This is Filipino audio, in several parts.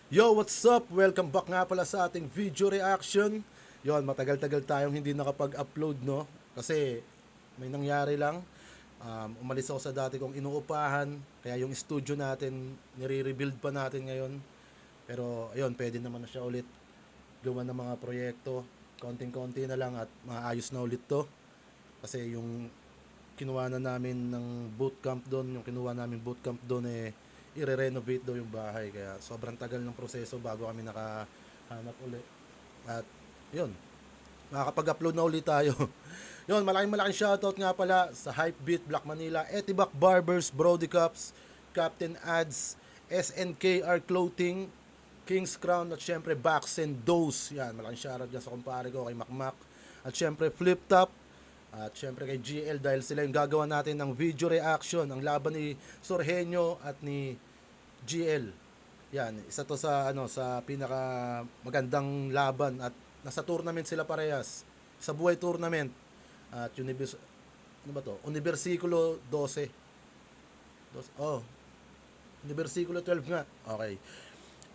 Yo, what's up? Welcome back nga pala sa ating video reaction. Yon, matagal-tagal tayong hindi nakapag-upload, no? Kasi may nangyari lang. Umalis ako sa dati kong inuupahan. Kaya yung studio natin, nire-rebuild pa natin ngayon. Pero, ayun, pwede naman na siya ulit gawa ng mga proyekto. Konting-konti na lang at maayos na ulit to. Kasi yung kinuha na namin ng bootcamp doon, yung kinuha namin bootcamp doon i-renovate daw yung bahay, kaya sobrang tagal ng proseso bago kami nakahanap uli. At yun, makakapag-upload na ulit tayo. Yun, malaking shoutout nga pala sa Hypebeat, Black Manila, Etibac Barbers, Brody Cups, Captain Ads, SNKR Clothing, King's Crown, at syempre Backs and Dose. Yan, malaking shoutout dyan sa kumpare ko, kay Macmac. At syempre Flip Top. At syempre kay GL, dahil sila yung gagawa natin ng video reaction, ang laban ni Sorhenyo at ni GL. Yan, isa to sa sa pinaka magandang laban at nasa tournament sila parehas. Sa buhay tournament at ano ba to? Universikulo 12. Oh, Universikulo 12 nga. Okay.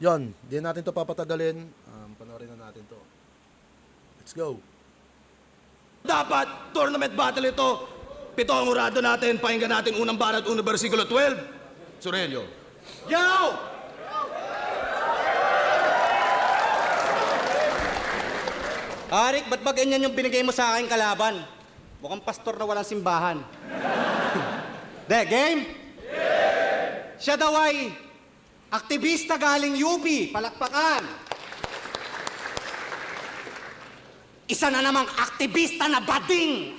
Yon, di natin to papatagalin. Panoorin na natin to. Let's go. Dapat, tournament battle ito. Pito ang urado natin, pakinggan natin unang banat, unang versikulo 12. Surelio. Yo! Arik, ba't ba ganyan yung binigay mo sa akin kalaban? Mukhang pastor na walang simbahan. De, game? Siya daw ay aktivista galing UP, palakpakan. Isa na namang aktivista na bading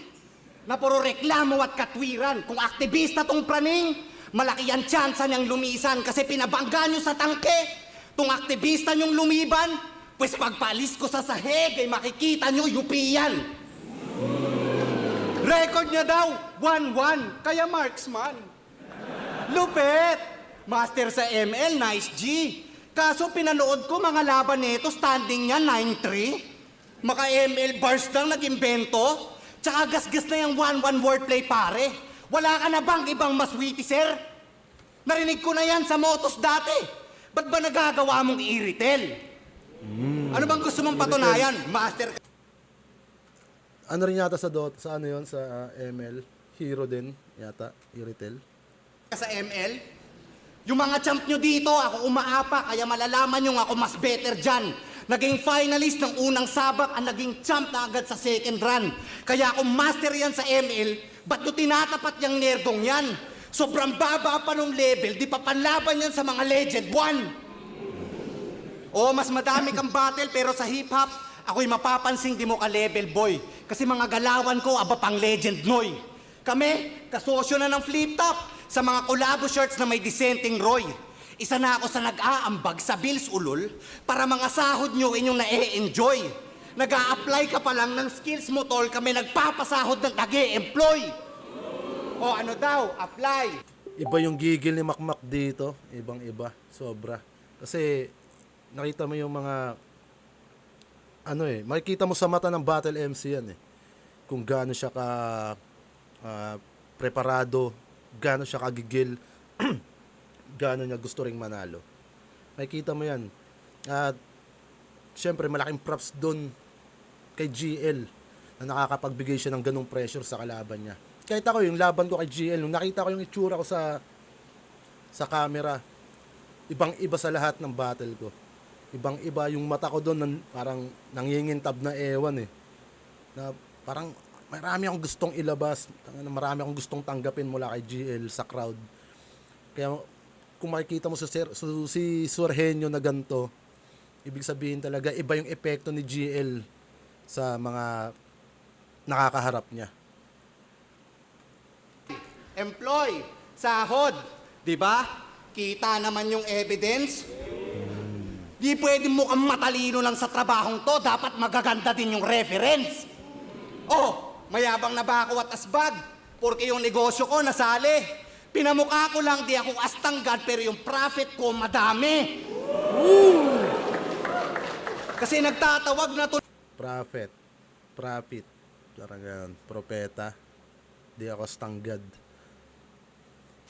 na puro reklamo at katwiran. Kung aktivista tong praning, malaki ang tsansa niyang lumisan kasi pinabangga niyo sa tangke. Tung aktivista niyong lumiban, pues pagpalis ko sa sahig ay makikita niyo yupian. Record niya daw, 1-1, kaya marksman. Lupet! Master sa ML, nice G. Kaso pinanood ko mga laban nito, standing niya 9-3. Maka ML bars lang nag-imbento. Tsaka gas-gas na yung 1-1 wordplay pare. Wala ka na bang ibang mas witty, sir? Narinig ko na yan sa motos dati. Ba't ba nagagawa mong i-retail? Ano bang gusto mong patunayan, master? Ano rin yata sa ano yon sa ML, hero din yata, i-retail. Sa ML? Yung mga champ nyo dito, ako umaapa, kaya malalaman nyo ako mas better dyan. Naging finalist ng unang sabak ang naging champ na agad sa second run. Kaya kung master yan sa ML, ba't nyo tinatapat yung nerdong yan? Sobrang baba pa nung level, di pa panlaban yan sa mga Legend 1. Oo, mas madami kang battle, pero sa hip-hop, ako'y mapapansing di mo ka-level boy. Kasi mga galawan ko, aba pang Legend Noy. Kami, kasosyo na ng Flip Top sa mga collabo shirts na may dissenting Roy. Isa na ako sa nag-aambag sa Bills Ulol para mga sahod nyo inyong na-e-enjoy. Nag-a-apply ka pa lang ng skills mo, tol, kami nagpapasahod ng nag-e-employ. O ano daw, apply. Iba yung gigil ni Macmac dito, ibang-iba, sobra. Kasi nakita mo yung mga makikita mo sa mata ng battle MC yan kung gaano siya ka preparado, gaano siya kagigil, gaano niya gusto ring manalo. Makikita mo yan. At syempre malaking props doon kay GL na nakakapagbigay siya ng ganung pressure sa kalaban niya. Kahit ako, yung laban ko kay GL, nung nakita ko yung itsura ko sa camera, ibang-iba sa lahat ng battle ko. Ibang-iba yung mata ko doon, parang nangingintab na ewan Na parang marami akong gustong ilabas, marami akong gustong tanggapin mula kay GL sa crowd. Kaya kung makikita mo si Sorhenyo na ganito, ibig sabihin talaga iba yung epekto ni GL sa mga nakakaharap niya. Employ, sahod, di ba? Kita naman yung evidence. Di pwede mo kang matalino lang sa trabahong to, dapat magaganda din yung reference. Oh, mayabang na ba ako at asbag? Porque yung negosyo ko nasali. Pinamukha ko lang di ako astanggad, pero yung profit ko madami. Kasi nagtatawag na to Profit, talagang propeta, di ako stanggad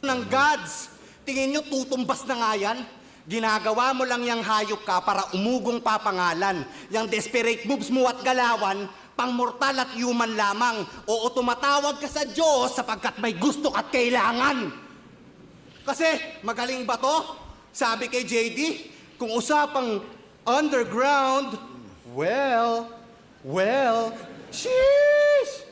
ng gods. Tingin nyo tutumbas na nga yan? Ginagawa mo lang yung hayop ka para umugong papangalan. Yang desperate moves mo at galawan, pang mortal at human lamang. Oo, tumatawag ka sa Diyos sapagkat may gusto at kailangan. Kasi, magaling ba to? Sabi kay JD, kung usapang underground, well, sheesh!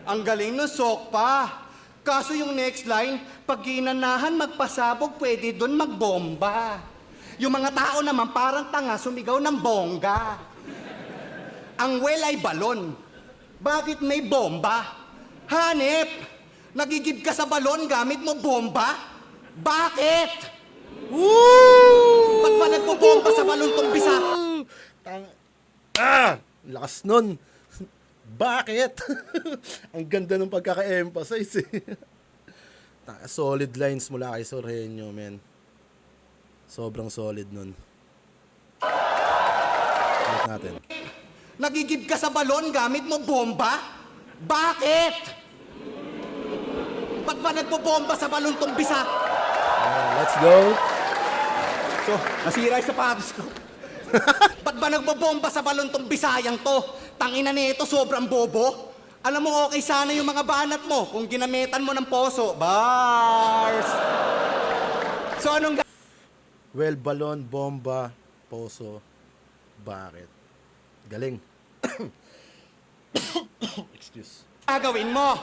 Ang galing nun, sok pa. Kaso yung next line, pag ginanahan magpasabog, pwede doon magbomba. Yung mga tao naman parang tanga, sumigaw ng bongga. Ang well ay balon. Bakit may bomba? Hanep! Nagigib ka sa balon gamit mo bomba? Bakit? Ba't ba nagpo-bomba sa balon tong bisa? Lakas nun. Bakit? Ang ganda ng pagkaka-emphasize eh. Solid lines mula kay Sorhenyo, men. Sobrang solid nun. Ulit natin. Nagigib ka sa balon gamit mo bomba? Bakit? Ba't ba nagpo-bomba sa balon tong bisa? Let's go. So, nasira yung sapatos ko. Ba't ba nagbobomba sa balon tong Bisayang to? Tangina nito, sobrang bobo. Alam mo, okay sana yung mga banat mo kung ginamitan mo ng poso. Bars! So, anong Well, balon, bomba, poso, bakit? Galing. Excuse. gagawin mo?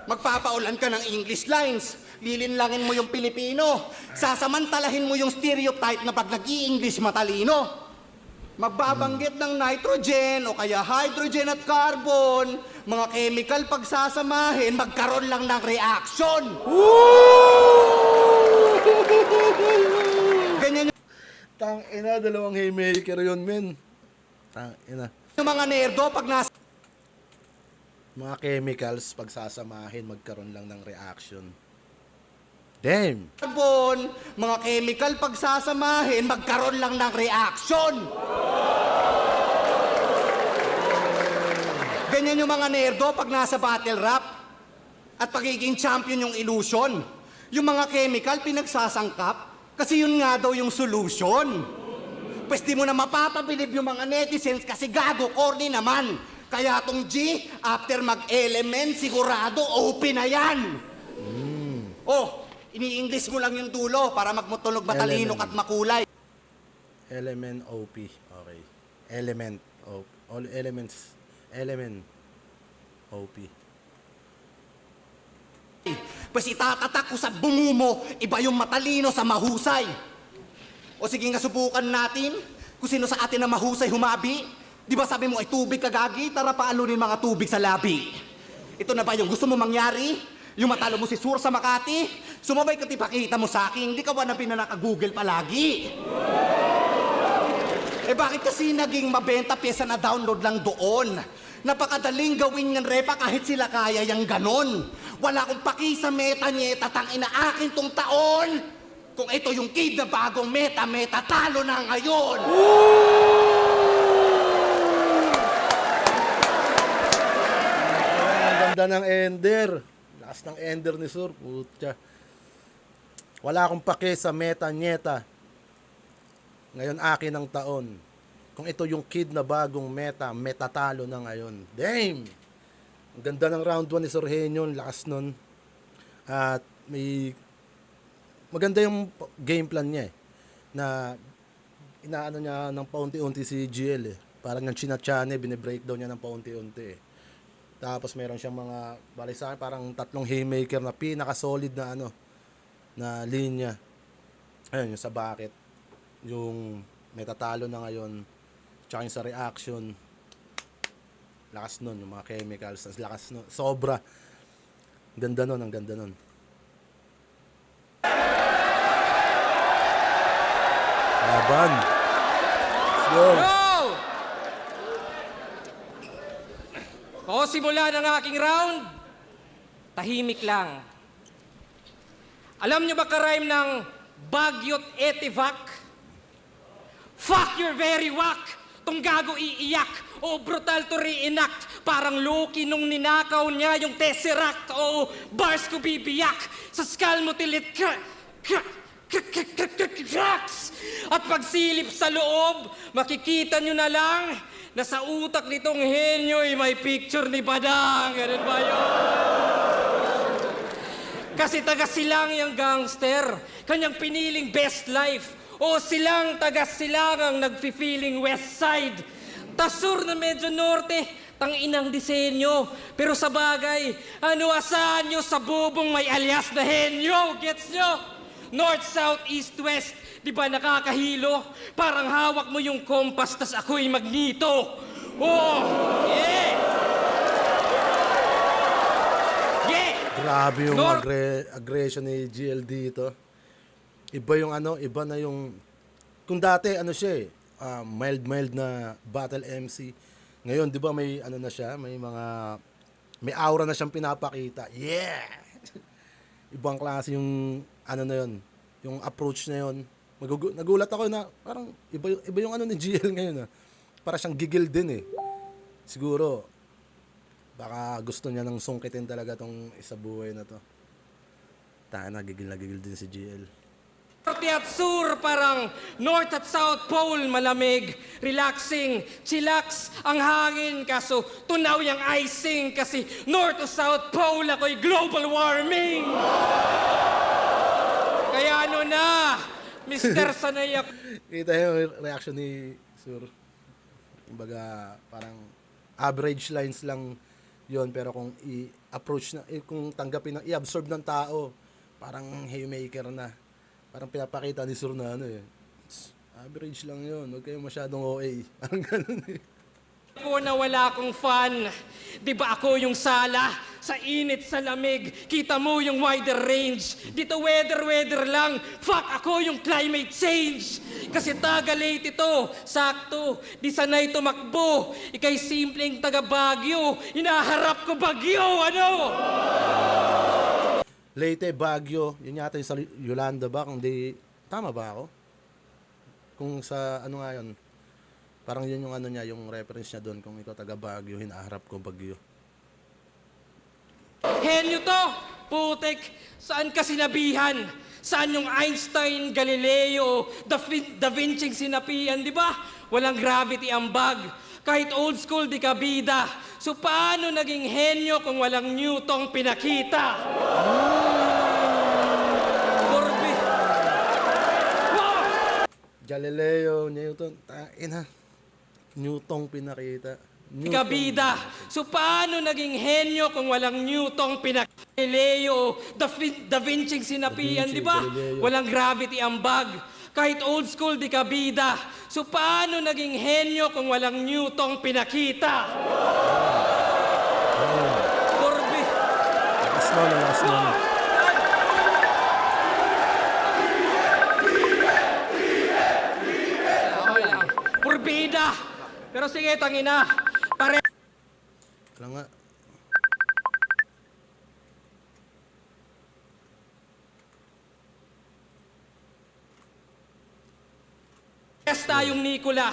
Magpapaulan ka ng English lines. Lilinlangin mo yung Pilipino. Sasamantalahin mo yung stereotype na pag nag-i-English matalino. Magbabanggit ng nitrogen o kaya hydrogen at carbon. Mga chemical pagsasamahin, magkaroon lang ng reaction. Ganyan Tang ina, dalawang haymaker yun, men. Tang ina. yung mga nerdo pag nasa Mga chemicals, pagsasamahin, magkaroon lang ng reaction. Damn! carbon, mga chemical pagsasamahin, magkaroon lang ng reaction. Ganyan yung mga nerdo pag nasa battle rap at pagiging champion yung illusion. Yung mga chemical pinagsasangkap kasi yun nga daw yung solution. Pwes di mo na mapapabilib yung mga netizens kasi gago, corny naman. Kaya tong G, after mag-element, sigurado open na yan. Oh, ini-English mo lang yung dulo para magmutunog matalino Element. at makulay. Element OP. Okay. Element OP. All elements. Element OP. Pwes itatatak ko sa bungo mo, iba yung matalino sa mahusay. O sige nga, subukan natin kung sino sa atin na mahusay humabi. Di ba sabi mo ay tubig kagagi, tara paalunin mga tubig sa labi. Ito na ba yung gusto mo mangyari? Yung matalo mo si Sur sa Makati? Sumabay ka tipakita mo sa akin, di ka ba na pinanaka-Google palagi? Eh bakit kasi naging mabenta pyesa na download lang doon? Napakadaling gawin ng repa kahit sila kaya yung ganon. Wala akong paki sa meta-nyeta, tangina akin tong taon. Kung ito yung kid na bagong meta, talo na ngayon. Ang ganda ng ender. Lakas ng ender ni Sur. Putya. Wala akong pake sa meta-nyeta. Ngayon akin ang taon. Kung ito yung kid na bagong metatalo na ngayon. Damn! Ang ganda ng round 1 ni Sorhenyo. Lakas nun. At may maganda yung game plan niya eh. Na inaano niya ng paunti-unti si GL eh. Parang ng chinachane, binibreakdown niya ng paunti-unti eh. Tapos meron siyang mga, bali sa akin, parang 3 haymaker na pinaka-solid na ano, na linya. Ayun, yung sa bakit. Yung metatalo na ngayon. Tsaka yung sa reaction. Lakas nun, yung mga chemicals. Lakas nun. Sobra. Ganda nun, ang ganda nun. Laban. Let's go. Go! O, simula ng aking round, tahimik lang. Alam nyo ba ka-rhyme ng Bagyot Etivac? Fuck your very whack! Tong gago iiyak o brutal to reenact. Parang Loki nung ninakaw niya yung Tesseract. O bars ko bibiyak sa skull mo tilit cracks! At pagsilip sa loob, makikita nyo na lang na sa utak nitong henyo'y may picture ni Badang. Ganun ba yun? Kasi taga silang yung gangster, kanyang piniling best life. O silang taga silangang nagfi-feeling west side. Tasur na medyo norte, tanginang disenyo. Pero sa bagay, ano asahan nyo sa bubong may alias na henyo? Gets nyo? North, south, east, west. Di ba nakakahilo? Parang hawak mo yung kompas, tas ako'y magnito. Oh, yeah! Yeah! Grabe yung Nor- aggression ni GL dito. Iba yung ano, iba na yung... Kung dati, ano siya mild na battle MC. Ngayon, di ba may ano na siya, may aura na siyang pinapakita. Yeah! Ibang klase yung ano na yun, yung approach na yun. Nagulat ako na parang iba yung ano ni GL ngayon Para siyang gigil din Siguro, baka gusto niya nang sungkitin talaga tong isa buhay na to. Na gigil din si GL. Norte at sur, parang North at South Pole, malamig, relaxing, chillax ang hangin, kaso tunaw yung icing, kasi North to South Pole ako'y global warming. Kaya ano na, Mr. Sanay ako. Kita yung reaction ni Sur. Kumbaga, parang average lines lang yon, pero kung i-approach na, kung tanggapin, i-absorb ng tao, parang haymaker na. Parang pinapakita ni Sur na average lang yun, huwag kayong masyadong OA. Parang ganun Ako na wala akong fan. Di ba ako yung sala? Sa init, sa lamig. Kita mo yung wider range. Dito weather lang. Fuck ako yung climate change. Kasi taga late ito. Sakto. Di sanay tumakbo. Ika'y simpleng taga Baguio. Inaharap ko Bagyo. Ano? Leyte, Baguio, yun yata yung sa Yolanda ba? Kung di, tama ba ako? Kung sa ano nga yun, parang yun yung ano niya, yung reference niya doon, kung ikaw taga Baguio, hinaharap ko Baguio. Henyo to! Putek! Saan ka sinabihan? Saan yung Einstein, Galileo, Da Vinci sinapian, di ba? Walang gravity ang bag. Kahit old school, di ka bida. So paano naging henyo kung walang Newton pinakita? Corby! Wow! Galileo, Newton, Newton pinakita. Di ka bida. So paano naging henyo kung walang Newton pinakita? Galileo, Da Vinci sinapian, di ba? Galileo. Walang gravity ang bag. Kahit old school, di ka bida. So paano naging henyo kung walang Newton pinakita? Corby! Last one. Okay lang. Purbida! Pero sige, tangina. Pare... Kaya nga, Yes, tayong Nikola.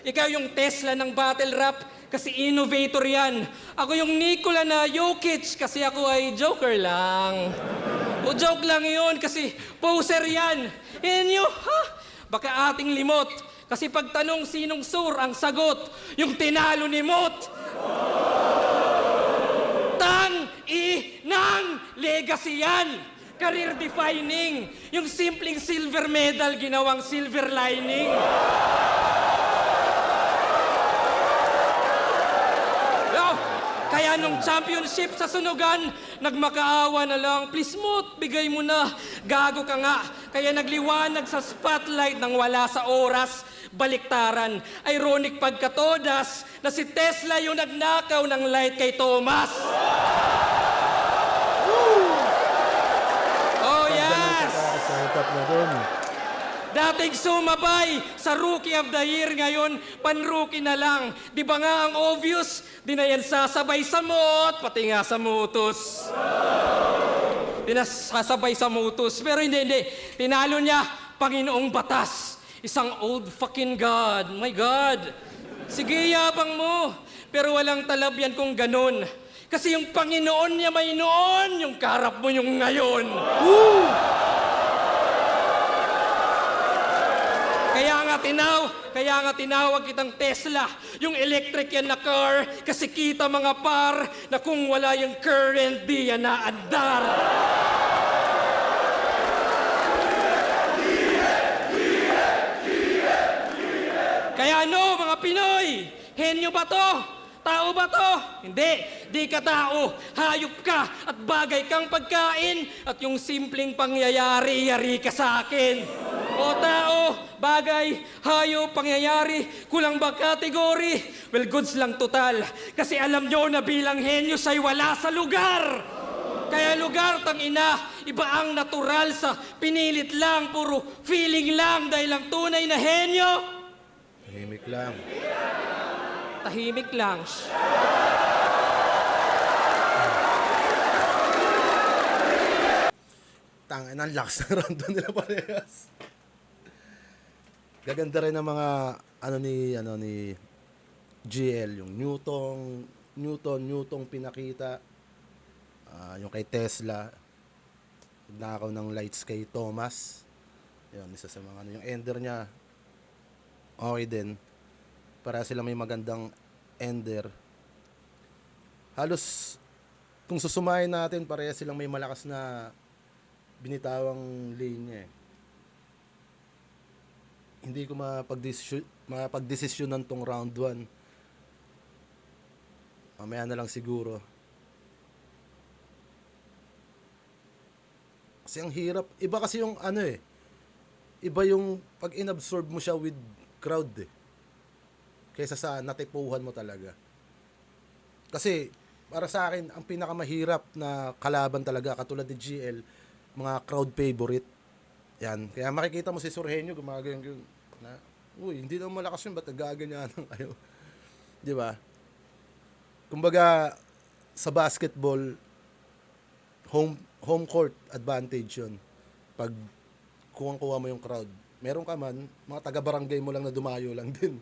Ikaw yung Tesla ng battle rap kasi innovator yan. Ako yung Nikola na Jokic kasi ako ay joker lang. O joke lang yun kasi poser yan. Inyo, ha? Baka ating limot. Kasi pag tanong sinong sur ang sagot, yung tinalo ni Mot. Tang-i-nang legacy yan. Career defining. Yung simpleng silver medal ginawang silver lining. Kaya nung championship sa sunugan, nagmakaawa na lang, please Mot, bigay mo na. Gago ka nga. Kaya nagliwanag sa spotlight nang wala sa oras. Baliktaran. Ironic pagkatodas na si Tesla yung nagnakaw ng light kay Thomas. Oh yes! setup na doon. Dating sumabay sa Rookie of the Year, ngayon pan-rookie na lang. Di ba nga ang obvious? Di na yan sasabay sa Mot, pati nga sa Mutus. Di na sasabay sa Mutus. Pero hindi. Tinalo niya, Panginoong Batas. Isang old fucking God. My God. Sige, yabang mo. Pero walang talab yan kung ganun. Kasi yung Panginoon niya may noon, yung karap mo yung ngayon. Woo! Kaya nga tinawag kitang Tesla, yung electric yan na car, kasi kita mga par, na kung wala yung current, di yan naandar. Kaya ano, mga Pinoy, henyo ba to? Tao ba to? Hindi, di ka tao, hayop ka at bagay kang pagkain at yung simpleng pangyayari, yari ka sa akin. O tao, bagay, hayop, pangyayari, kulang ba kategory? Well, goods lang total, kasi alam nyo na bilang henyo sa'y wala sa lugar. Kaya lugar, tangina, iba ang natural sa pinilit lang, puro feeling lang dahil ang tunay na henyo. Tahimik lang. Tahimik lang. Tangin ang lakas ng round doon nila parehas. Gaganda rin ng mga ni GL, yung Newton pinakita. Yung kay Tesla, nakaw ng lights kay Thomas. Yun, isa sa mga yung ender niya. Okay din. Para sila may magandang ender. Halos kung susumahin natin, pareha silang may malakas na binitawang linya eh. Hindi ko mapagdesisyonan tong round 1. Mamaya na lang siguro. Kasi ang hirap. Iba kasi yung iba yung pag inabsorb mo siya with crowd eh. Kaysa sa natipuhan mo talaga. Kasi para sa akin, ang pinakamahirap na kalaban talaga, katulad ni GL, mga crowd favorite. Yan. Kaya makikita mo si Surhenyo, gumagayang yun. Uy, hindi naman malakas yun, ba't nagaganyanan kayo? Di ba? Kumbaga, sa basketball, home court advantage yun. Pag kuha mo yung crowd. Meron ka man, mga taga-barangay mo lang na dumayo lang din.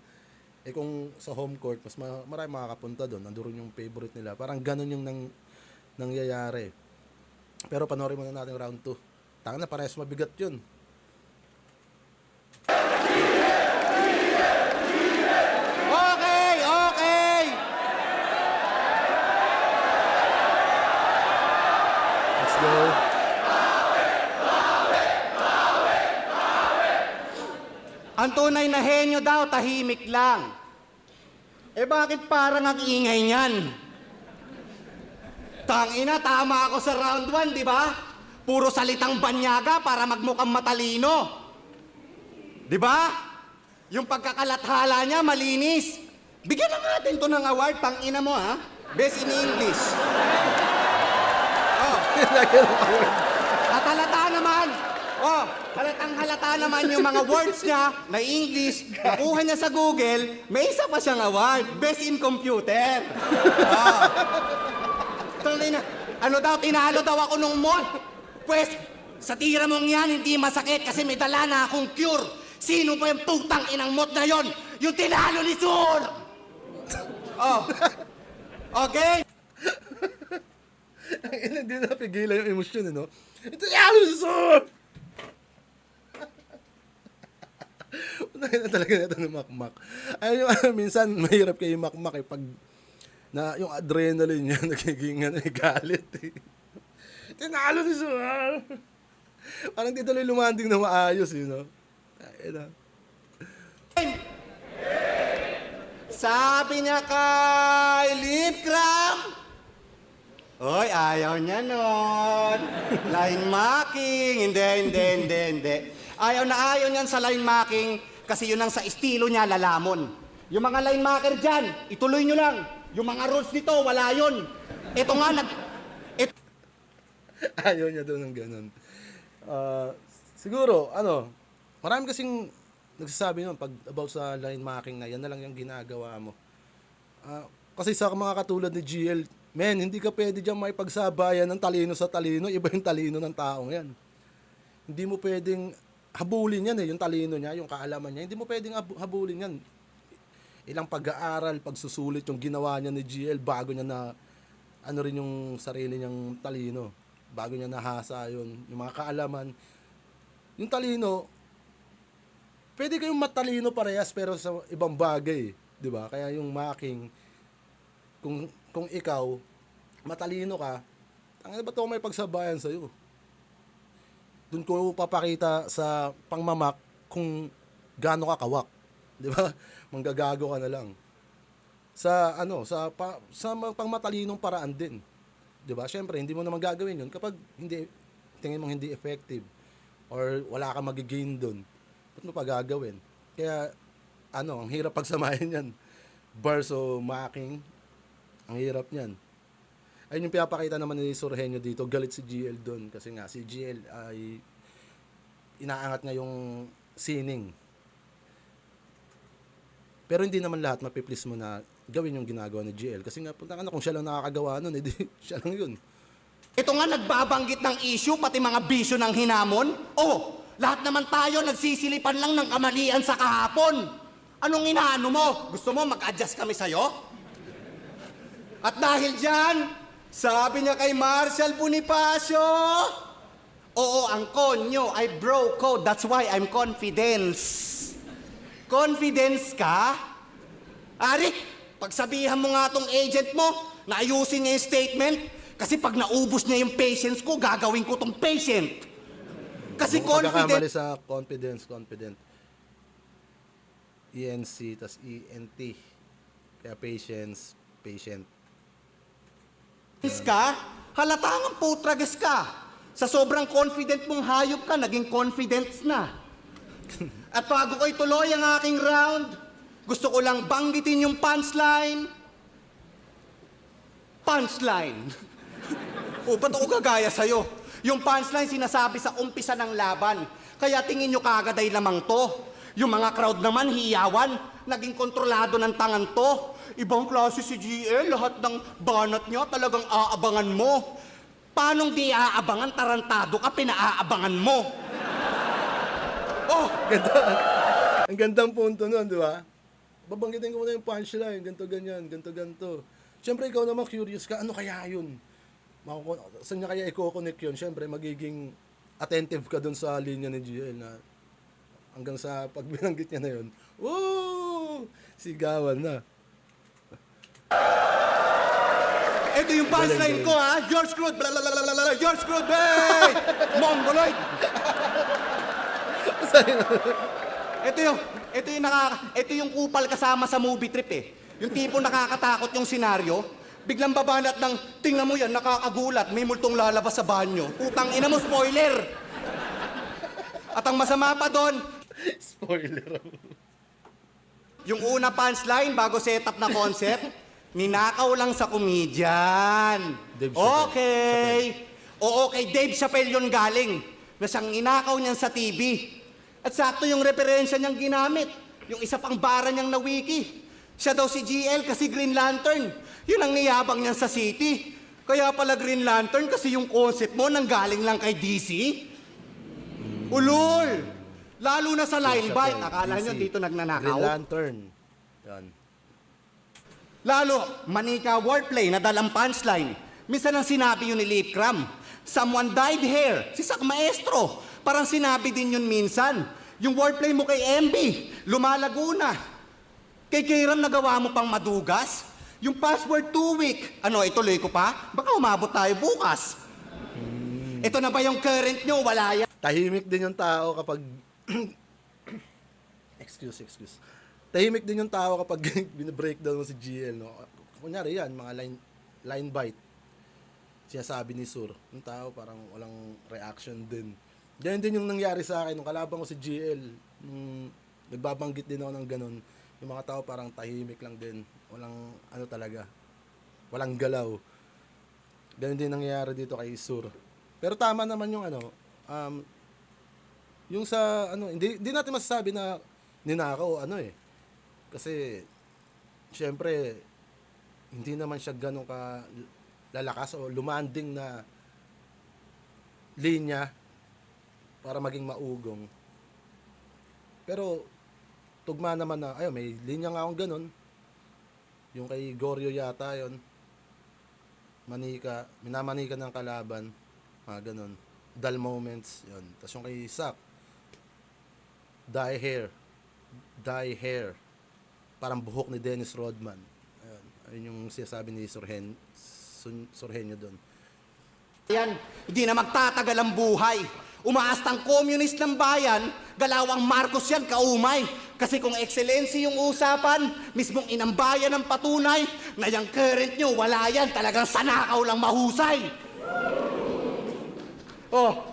Eh kung sa home court, mas marami makakapunta doon. Nandoon yung favorite nila. Parang ganun yung nangyayari. Pero panoorin muna natin round 2. Tanga na, parehas mabigat yun. Okay! Let's go. Ang tunay na henyo daw, tahimik lang. Eh bakit parang ang ingay niyan? Tangina, tama ako sa round 1, di ba? Puro salitang banyaga para magmukhang matalino. Di ba? Yung pagkakalathala niya, malinis. Bigyan na natin to ng award, tangina mo ha? Best in English. Oh, at halata naman. Oh, halata naman yung mga words niya na English, nakuha niya sa Google, may isa pa siyang award, Best in Computer. Oh. Tangina, ano daw, tinalo daw ako nung mall. Pwes, sa tira mong yan, hindi masakit kasi may dala na akong cure. Sino pa yung putang inang mot na yon? Yung tinalo ni Sur! Oh. Okay? Hindi napigilan yung emosyon, no? Ito yung Sur! Unahin na talaga natin ng makmak. Ayun yung, minsan mahirap kayo makmak eh, pag na yung adrenaline niya nagiging galit eh. Tinalo ni Sur! Parang di tuloy lumanding na maayos, you know? Ayun na. Sabi niya kay lip cram. Oy, ayaw niya nun. Line marking. Hindi. Ayaw niyan sa line marking kasi yun ang sa estilo niya, lalamon. Yung mga line marker dyan, ituloy nyo lang. Yung mga rules nito, wala yun. Ito nga, Ayaw niya doon ng ganun. Siguro, marami kasing nagsasabi nun pag about sa line marking na yan na lang yung ginagawa mo. Kasi sa mga katulad ni GL, men, hindi ka pwede dyan maipagsabayan ng talino sa talino, iba yung talino ng taong yan. Hindi mo pwedeng habulin yan yung talino niya, yung kaalaman niya, hindi mo pwedeng habulin yan. Ilang pag-aaral, pagsusulit yung ginawa niya ni GL bago niya na rin yung sarili niyang talino. Bago niya nahasa yun, yung mga kaalaman. Yung talino, pwede kayong matalino parehas pero sa ibang bagay, 'di ba? Kaya yung mocking, kung ikaw matalino ka, ang ba 'to may pagsabayan sa iyo? Doon ko papakita sa pangmamak kung gaano ka kawak, 'di ba? Manggagago ka na lang. Sa pangmatalinong paraan din. 'Di ba? Syempre, hindi mo naman gagawin 'yun kapag hindi tingin mong hindi effective or wala kang magi-gain doon. Ba't mo pa gagawin? Kaya, ang hirap pagsamahin yan. Bars o mocking, ang hirap niyan. Ayun yung pinapakita naman ni Sorhenyo dito, galit si GL doon. Kasi nga, si GL ay inaangat niya yung sining. Pero hindi naman lahat mapiplease mo na gawin yung ginagawa ni GL. Kasi nga, punta ka na kung siya lang nakakagawa nun, edi siya lang yun. Ito nga nagbabanggit ng issue, pati mga bisyo ng hinamon. Oh, lahat naman tayo nagsisilipan lang ng kamalian sa kahapon. Anong inaano mo? Gusto mo mag-adjust kami sa'yo? At dahil dyan, sabi niya kay Marshall Bonifacio, oo, ang konyo ay bro code. That's why I'm confidence. Confidence ka? Ari, pagsabihan mo nga tong agent mo na ayusin niya yung statement. Kasi pag naubos niya yung patience ko, gagawin ko tong patient. Kasi Kung pagkakamali confident. sa confident. ENC, tas ENT. Kaya patient. Ka, halatang putragas ka. Sa sobrang confident mong hayop ka, naging confidence na. At bago ko ituloy ang aking round, gusto ko lang banggitin yung punchline. Punchline. O, ba't ako gagaya sa'yo? Yung punchline sinasabi sa umpisa ng laban. Kaya tingin nyo kagad ay lamang to. Yung mga crowd naman, hiyawan. Naging kontrolado ng tangan to. Ibang klase si GL, lahat ng banat niya talagang aabangan mo. Paanong di aabangan, tarantado ka, pinaaabangan mo? Oh, Ang gandang punto nun, di ba? Babanggitin ko muna yung punchline, ganto ganyan, ganto. Siyempre, ikaw naman curious ka, ano kaya yun? Saan niya kaya i-connect yun? Siyempre, magiging attentive ka dun sa linya ni GL na hanggang sa pag binanggit niya na yun, woo! Sigawan na. ito yung punchline ko ha. You're screwed, blablabla, you're screwed, hey! Mongoloid! ito yung kupal kasama sa movie trip eh. Yung tipo nakakatakot yung senaryo, biglang babanat ng, tingnan mo yan, nakakagulat, may multong lalabas sa banyo. Putang ina mo, spoiler! At ang masama pa doon, Spoiler. yung una punchline bago setup na concept, ninakaw lang sa comedian. Dave Chappelle. Okay. Oo, kay Dave Chappelle yun galing. Na siyang inakaw niyan sa TV. At sakto yung referensya niyang ginamit. Yung isa pang bara niyang na wiki. Siya daw si GL kasi Green Lantern. Yun ang niyabang niyan sa city. Kaya pala Green Lantern kasi yung concept mo nanggaling lang kay DC. Ulol! Lalo na sa line bite. Akala niyo dito Green nagnanakaw? Lantern. Yan. Lalo, manika wordplay na dalang punchline. Minsan ang sinabi yun ni Lip Cram. Someone dyed hair. Si Sak Maestro. Parang sinabi din yun minsan. Yung wordplay mo kay MB, lumalago na. Kay Kiram nagawa mo pang madugas. Yung password 2 week. Ano, ituloy ko pa? Baka umabot tayo bukas. Ito na ba yung current nyo? Wala yan. Tahimik din yung tao kapag excuse. Tahimik din yung tao kapag bine-breakdown mo si GL, no. Kunyari yan, mga line bite. Sinasabi ni Sur, yung tao parang walang reaction din. Ganyan din yung nangyari sa akin nung kalaban ko si GL, nung nagbabanggit din ako ng ganun. Yung mga tao parang tahimik lang din. Walang ano talaga. Walang galaw. Ganun din nangyayari dito kay Sur. Pero tama naman yung yung sa hindi natin masasabi na ninakaw kasi syempre hindi naman siya ganun ka lalakas o lumanding na linya para maging maugong. Pero tugma naman na may linya nga akong ganun. Yung kay Goryo yata yon. Minamanika ng kalaban, mga ganun. Dull moments, yun. Tapos yung kay Sak, dye hair. dye hair. Parang buhok ni Dennis Rodman. Ayun yung sinasabi ni Sorhenyo doon. Yan, hindi na magtatagal ang buhay. Umaastang communist ng bayan, galawang Marcos yan, kaumay. Kasi kung excellency yung usapan, mismong inambayan ng patunay, na yung current nyo, wala yan, talagang sanakaw lang mahusay. Oh,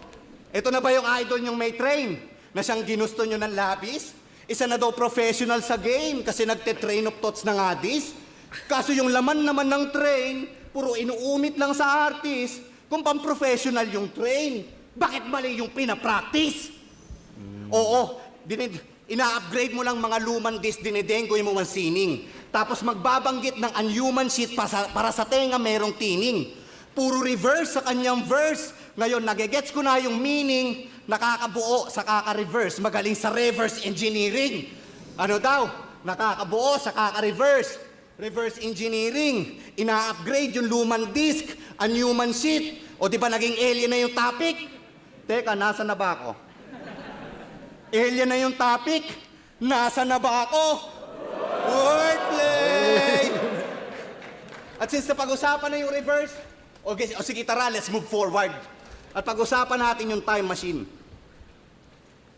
ito na ba yung idol nyong may train? Na siyang ginusto nyo ng labis? Isa na daw professional sa game kasi nagte-train of thoughts ng adis. Kaso yung laman naman ng train, puro inuumit lang sa artist. Kung pang-professional yung train, bakit mali yung pinapractice? Oo, ina-upgrade mo lang mga lumang disc, dinedenggoy mo ang sining. Tapos magbabanggit ng unhuman shit para sa tenga merong tining. Puro reverse sa kanyang verse. Ngayon, nagegets ko na yung meaning, nakakabuo sa kaka-reverse, magaling sa reverse engineering. Ano daw? Nakakabuo sa kaka-reverse. Reverse engineering, ina-upgrade yung lumang disk, unhuman shit. O di ba naging alien na yung topic? Teka, nasa na ba ako? Alien na yung topic? Nasa na ba ako? Wordplay! At since napag-usapan na yung reverse, okay, o sige tara, let's move forward. At pag-usapan natin yung time machine.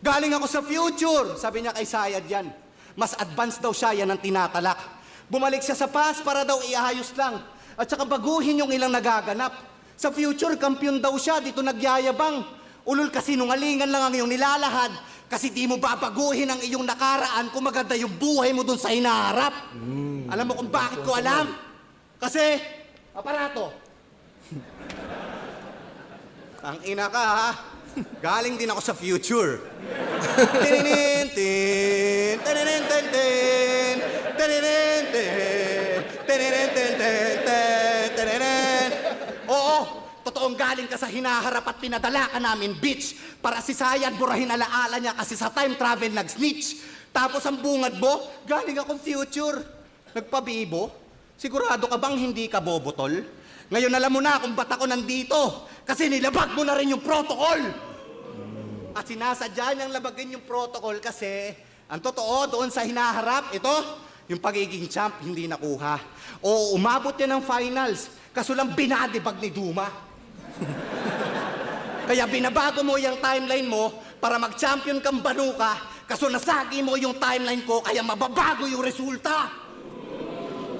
Galing ako sa future, sabi niya kay Sayad yan. Mas advanced daw siya, yan ang tinatalak. Bumalik siya sa past para daw iayos lang. At saka baguhin yung ilang nagaganap. Sa future, kampiyon daw siya, dito nagyayabang. Ulol kasi nungalingan lang ang iyong nilalahad. Kasi di mo babaguhin ang iyong nakaraan kung maganda yung buhay mo dun sa hinaharap. Alam mo kung bakit ko alam? Kasi, aparato. Ang ina ka ha. Galing din ako sa future. Tininin, tin, tininin, tin, tin, tininin, tin, tininin, tin, tin, tin, tininin. Oo, totoong galing ka sa hinaharap at pinadala ka namin, bitch. Para si Sayad, burahin alaala niya kasi sa time travel nag-snitch. Tapos ang bungad mo, galing akong future. Nagpabibo? Sigurado ka bang hindi ka bobotol? Ngayon alam mo na kung ba't ako nandito. Kasi nilabag mo na rin yung protocol. At sinasadya niyang labagin yung protocol kasi ang totoo doon sa hinaharap, ito, yung pagiging champ hindi nakuha. O umabot yan ng finals, kaso lang binadibag ni Duma. Kaya binabago mo yung timeline mo para mag-champion kang banuka, kaso nasagi mo yung timeline ko, kaya mababago yung resulta.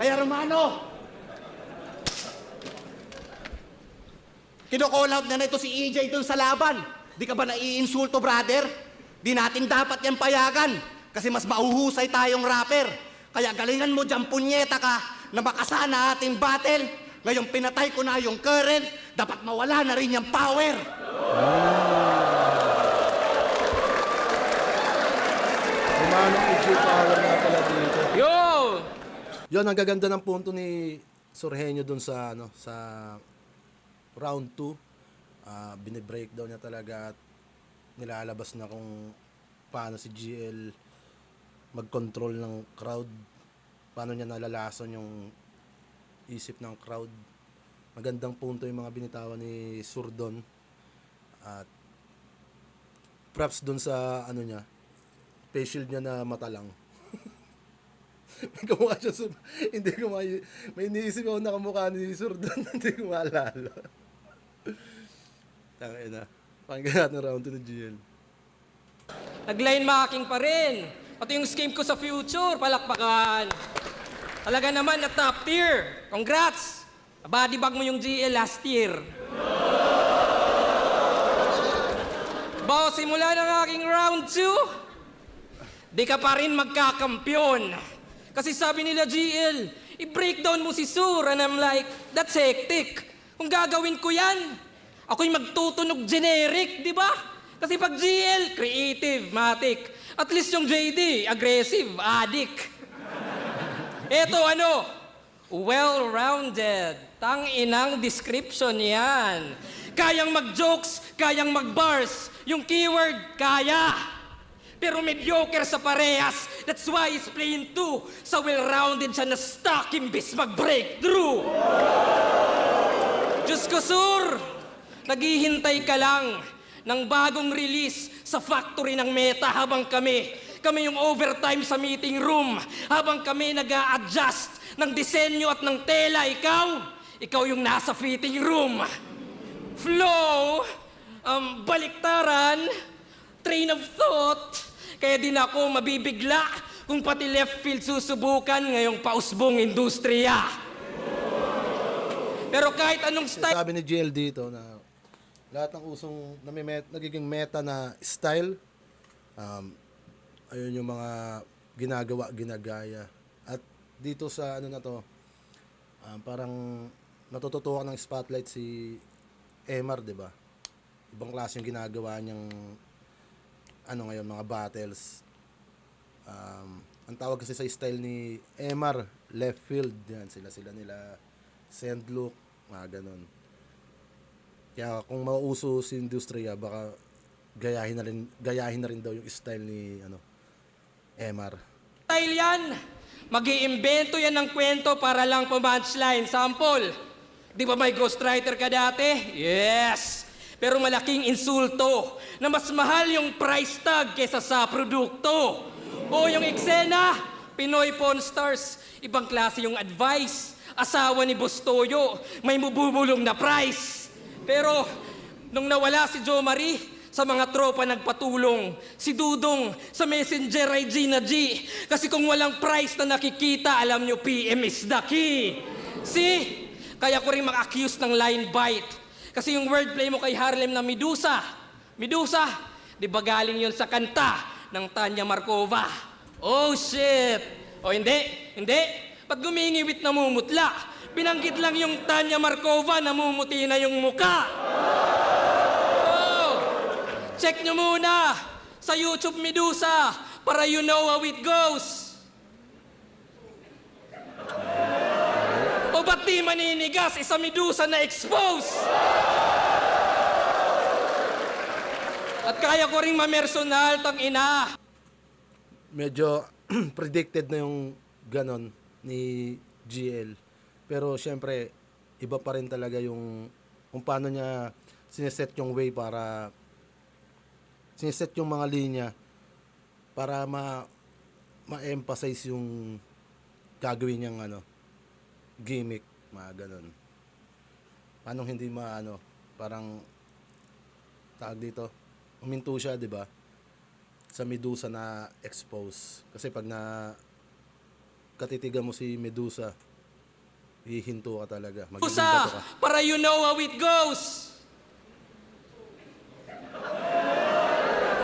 Kaya Romano, kino-call out na ito si EJ dun sa laban. Di ka ba naiinsulto, brother? Di natin dapat yan payagan. Kasi mas mauhusay tayong rapper. Kaya galingan mo dyan, punyeta ka, na makasana ating battle. Ngayon pinatay ko na yung current, dapat mawala na rin yung power. Kumanong EJ Power nga pala dito. Yo! Yun, ang gaganda ng punto ni Sorhenyo dun sa, sa round 2. Bine-breakdown niya talaga at nilalabas na kung paano si GL mag-control ng crowd, paano niya nalalason yung isip ng crowd. Magandang punto yung mga binitawan ni Surdon at props dun sa ano niya, face shield niya na mata lang. May kamukha siya hindi ko may iniisip ako na kamukha ni Surdon, hindi ko maalala. Tangina. Pakinggan natin round 2 ng GL. Nag-line marking pa rin. Pati yung scheme ko sa future, palakpakan. Talaga naman na top tier. Congrats! Body bag mo yung GL last year. Bago simula ng aking round 2, di ka pa rin magkakampyon. Kasi sabi nila GL, i-breakdown mo si Sur. And I'm like, that's hectic. Kung gagawin ko yan, ako'y magtutunog generic, di ba? Kasi pag GL, creative, matic. At least yung JD, aggressive, addict. Eto ano, well-rounded. Tang-inang description yan. Kayang mag-jokes, kayang mag-bars. Yung keyword, kaya. Pero mediocre sa parehas. That's why he's playing 2. Sa well-rounded siya na stuck imbis mag-breakthrough. Diyos ko, Sur! Naghihintay ka lang ng bagong release sa factory ng Meta habang kami Kami yung overtime sa meeting room. Habang kami nag-a-adjust ng disenyo at ng tela, ikaw yung nasa fitting room. Flow, baliktaran, train of thought. Kaya din ako mabibigla kung pati left field susubukan ngayong pausbong industriya. Pero kahit anong style... Sabi ni JL dito na lahat ng usong nagiging meta na style, ayun yung mga ginagawa, ginagaya. At dito sa ano na to, parang natututukan ng spotlight si Emar, di ba? Ibang klase yung ginagawa niyang ano ngayon, mga battles. Ang tawag kasi sa style ni Emar, left field. Yan, sila nila send look, mga ganun. Kaya kung mauuso si industriya, baka gayahin na rin daw yung style ni Emar. Style yan. Mag-iimbento yan ng kwento para lang pumunchline. Sample, di ba may ghostwriter ka dati? Yes! Pero malaking insulto na mas mahal yung price tag kesa sa produkto. O yung eksena, Pinoy Pawn Stars, ibang klase yung advice. Asawa ni Boss Toyo, may mabubulong na price. Pero nung nawala si Jo Marie, sa mga tropa nagpatulong. Si Dudong sa Messenger ay Gina G. Kasi kung walang price na nakikita, alam nyo, PM is the key. See? Kaya ko rin mag-accuse ng line bite. Kasi yung wordplay mo kay Harlem na Medusa. Medusa, di ba galing yun sa kanta ng Tanya Markova? Oh shit! O hindi? Ba't gumingiwit na mumutla? Binanggit lang yung Tanya Markova, namumuti na yung muka. Oh! Check nyo muna sa YouTube Medusa para you know how it goes. O ba't di maninigas? Isa Medusa na expose. At kaya ko ring mamersonal, tang ina. Medyo predicted na yung ganon ni GL. Pero syempre, iba pa rin talaga yung kung paano niya sineset yung way para sineset yung mga linya para ma-emphasize yung gagawin niyang gimmick, mga ganon. Paano hindi parang tawag dito, uminto siya, di ba? Sa Medusa na expose. Kasi pag katitigan mo si Medusa, hihinto ka talaga. Magiging bato ka. Para you know how it goes.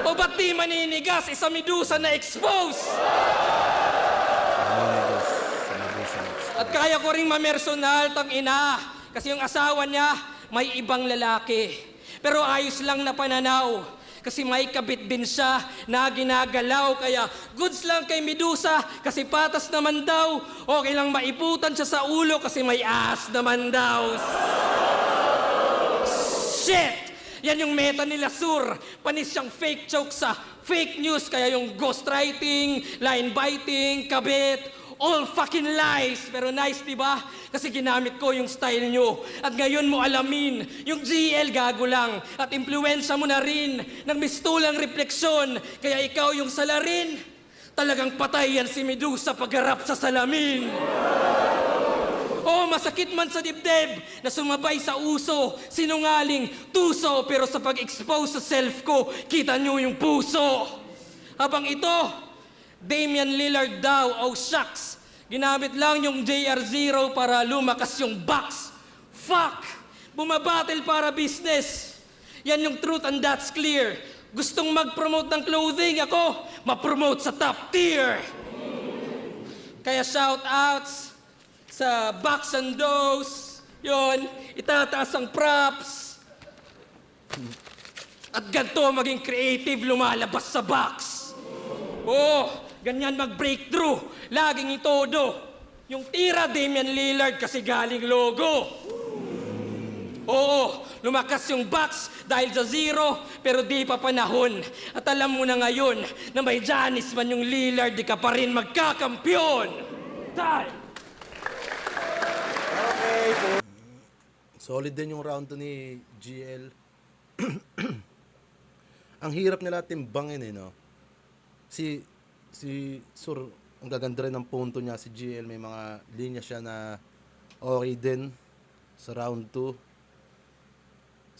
O ba't di maninigas? Isa Medusa na expose. Maninigas sa Medusa na expose. At kaya ko ring mamersonal, tang ina. Kasi yung asawa niya, may ibang lalaki. Pero ayos lang na pananaw. Kasi may kabit din siya na ginagalaw. Kaya goods lang kay Medusa kasi patas naman daw. Okay lang maiputan siya sa ulo kasi may ass naman daw. Shit! Yan yung meta nila, Sur. Panis siyang fake joke sa fake news. Kaya yung ghostwriting, line biting, kabit, all fucking lies. Pero nice, di ba? Kasi ginamit ko yung style nyo. At ngayon mo alamin, yung GL gago lang. At impluensya mo na rin ng mistulang refleksyon. Kaya ikaw yung salarin. Talagang patay yan si Medusa pagharap sa salamin. Oh, masakit man sa dibdib na sumabay sa uso, sinungaling, tuso, pero sa pag-expose sa self ko, kita nyo yung puso. Habang ito, Damian Lillard daw, oh shucks, ginamit lang yung JR0 para lumakas yung box. Fuck! Bumabattle para business. Yan yung truth and that's clear. Gustong mag-promote ng clothing, ako, ma-promote sa top tier. Kaya shout-outs sa Box and Dose, yon, itataas ang props. At ganito maging creative lumalabas sa box. Oh, ganyan mag-breakthrough, laging itodo. Yung tira Damian Lillard kasi galing logo. Oo, lumakas yung box dahil sa zero, pero di pa panahon. At alam mo na ngayon na may Giannis man yung Lillard, di ka pa rin magkakampyon. Time! Solid din yung round 2 ni GL. Ang hirap nila timbangin no? Si si Sur, ang gaganda rin ng punto niya. Si GL, may mga linya siya na okay din sa round 2.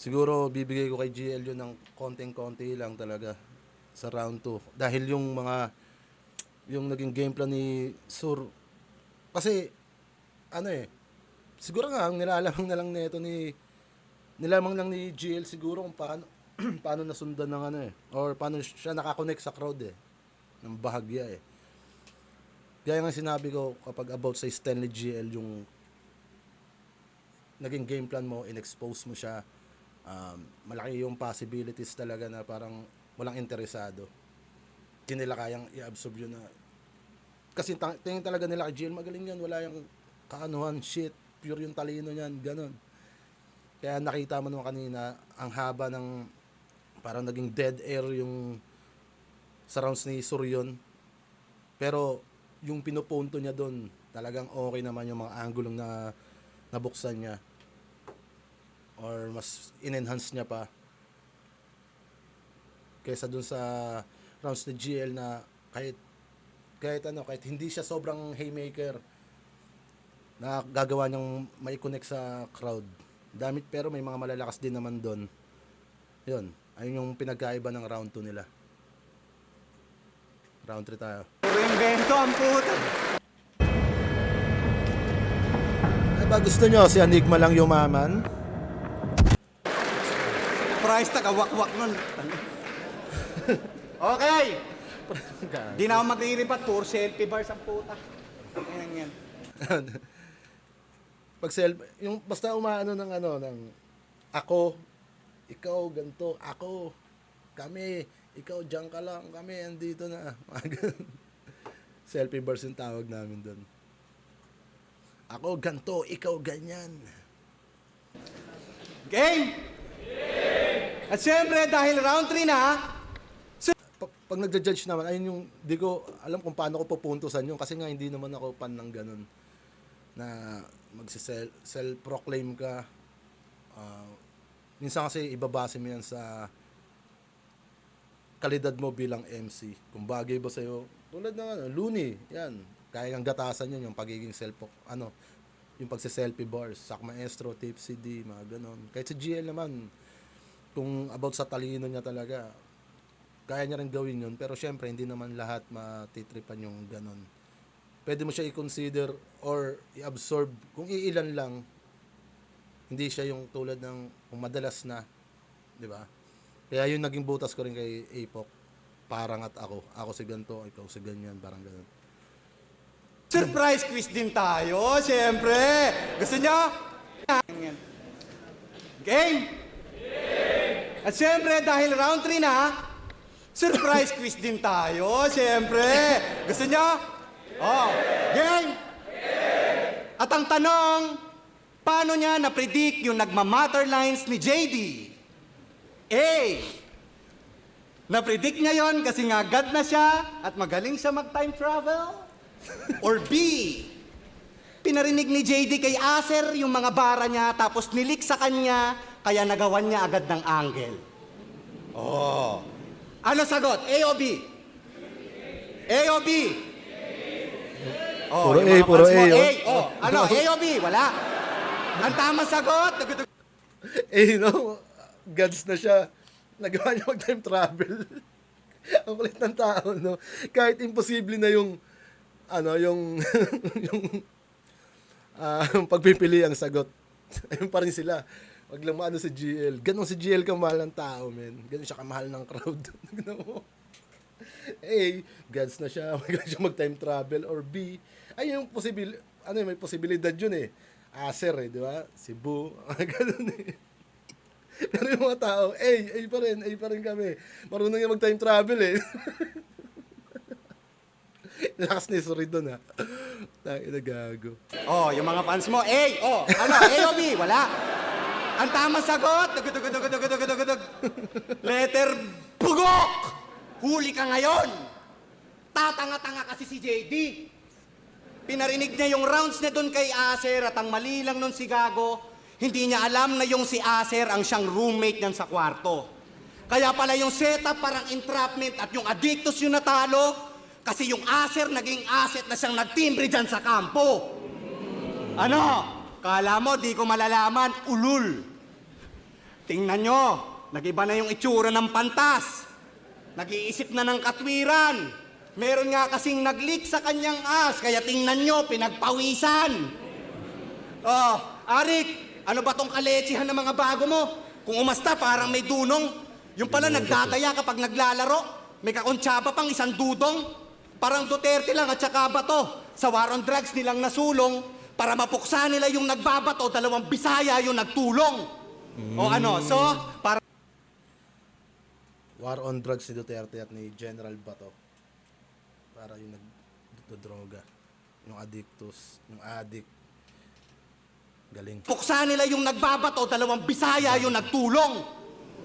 Siguro bibigay ko kay GL yun ng konting-konti lang talaga sa round 2. Dahil yung naging game plan ni Sur, kasi siguro nga ang nilalamang na lang nito nilamang lang ni GL siguro kung paano paano nasundan ng or paano siya nakakonect sa crowd ng bahagya Gaya nga sinabi ko kapag about sa Stanley GL, yung naging game plan mo, in-expose mo siya, malaki yung possibilities talaga na parang walang interesado. Hindi nila kayang i-absorb yun na. Kasi tingin talaga nila kay GL, magaling yan, wala yung kaanuhan, shit, pure yung talino niyan, ganun. Kaya nakita mo naman kanina, ang haba ng parang naging dead air yung sa rounds ni Suryon. Pero yung pinupunto niya doon, talagang okay naman yung mga angulong na nabuksan niya. Or mas in-enhance niya pa. Kaysa doon sa rounds ni GL na kahit hindi siya sobrang haymaker, na gagawa niyang may connect sa crowd. Pero may mga malalakas din naman doon. Yun, ayun yung pinagkaiba ng round 2 nila. Round 3 tayo. Puro invento ang puta. Ay ba gusto nyo si Enigma lang yumaman? Price tag awak-wak nun. Okay. Di na ako maglilipat. Puro selfie bars ang puta. Yan. Pag yung basta umaano ng ako, ikaw ganto, ako, kami, ikaw diyan ka lang, kami andito na. Selfie bars yung tawag namin doon. Ako ganto, ikaw ganyan. Game! At syempre, dahil round 3 na, Pag nagja-judge naman, ayun yung di ko alam kung paano ko pupuntusan yun kasi nga hindi naman ako fan ng ganun na self-proclaim ka. Minsan kasi ibabase mo yan sa kalidad mo bilang MC. Kung bagay ba sa'yo, tulad ng Looney, yan. Kaya ng gatasan yun, yung pagiging yung pagse-selfie bars, Sak Maestro, Tipsy D, mga ganon. Kahit sa GL naman, kung about sa talino niya talaga, kaya niya rin gawin yun. Pero syempre, hindi naman lahat matitripan yung ganon. Pwede mo siya i-consider or i-absorb kung iilan lang. Hindi siya yung tulad ng kung madalas na, di ba? Kaya yung naging butas ko rin kay Apok, parang at ako. Ako si ganito, ikaw si ganyan, parang ganun. surprise quiz din tayo, syempre. Gusto nyo? Game! At syempre, dahil round 3 na, surprise quiz din tayo, syempre. Gusto nyo? Oh, game! At ang tanong, paano niya na-predict yung nagmamatter lines ni JD? A. Na-predict niya yon kasi nga God na siya at magaling siya mag-time travel? Or B. Pinarinig ni JD kay Acer yung mga bara niya tapos nilik sa kanya kaya nagawan niya agad ng angle? Oh. Ano sagot? A o B? A o B? Oh, Puro yung A, mga puro fans mo, A, oh. Oh, ano? A o B? Wala. Ang tamang sagot, Gods na siya. Nagawa niya mag-time travel. Ang kulit ng tao, no? Kahit imposible na yung yung pagpipili ang sagot. Ayun pa rin sila. Wag lang maano si GL. Ganon si GL kamahal ng tao, men. Ganon siya kamahal ng crowd. A, gods na siya. Magaling siya mag-time travel. Or B, ay yung may posibilidad yun Acer di ba? Si Boo. Ganon Pero yung mga tao, A pa rin kami. Marunong yung mag-time travel Lakas ni Suri doon Tayo na gago. Oh, yung mga fans mo, A. Oh, ano? A o B? Wala. Ang tamang sagot, dugudugudugudugudugudugudug. Letter bugok! Huli ka ngayon. Tatanga-tanga kasi si JD. Pinarinig niya yung rounds niya doon kay Acer at ang mali lang nun si Gago, hindi niya alam na yung si Acer ang siyang roommate niyan sa kwarto. Kaya pala yung setup parang entrapment at yung addictus yung natalo, Kasi yung aser naging asset na siyang nagtimbre dyan sa kampo. Ano? Kala mo di ko malalaman? Ulul. Tingnan nyo, nagiba na yung itsura ng pantas. Nag-iisip na ng katwiran. Meron nga kasing nag-leak sa kanyang as, kaya tingnan nyo, pinagpawisan. Oh, Arik, ano ba tong kaletsihan ng mga bago mo? Kung umasta, parang may dunong. Yung pala nagdadaya kapag naglalaro. May kakontsaba pang isang dudong. Parang Duterte lang at saka bato. Sa war on drugs nilang nasulong. Para mapuksa nila yung nagbabato, 2 Bisaya yung nagtulong. O ano, so, para... War on drugs ni Duterte at ni General Bato. Para yung nagdodroga. Yung addictus, yung addict. Galing. Puksa nila yung nagbabato, 2 Bisaya yung nagtulong.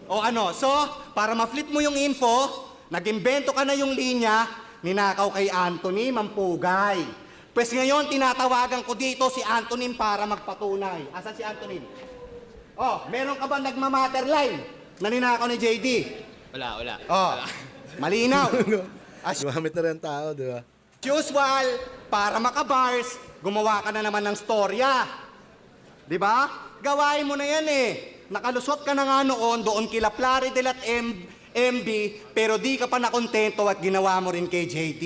O ano, so, para ma-flip mo yung info, nag-imbento ka na yung linya, ninakaw kay Anthony Mampugay. Pues ngayon, tinatawagan ko dito si Anthony para magpatunay. Asan si Anthony? Oh, meron ka ba nagmamatter line na ninakaw ni JD? Wala. Oh, malinaw. As Gumamit na rin ang tao, di ba? usual, para makabars, gumawa ka na naman ng storya. Di ba? Gawain mo na yan eh. Nakalusot ka na nga noon doon kila Plaridel at MB, pero di ka pa nakontento at ginawa mo rin kay JD.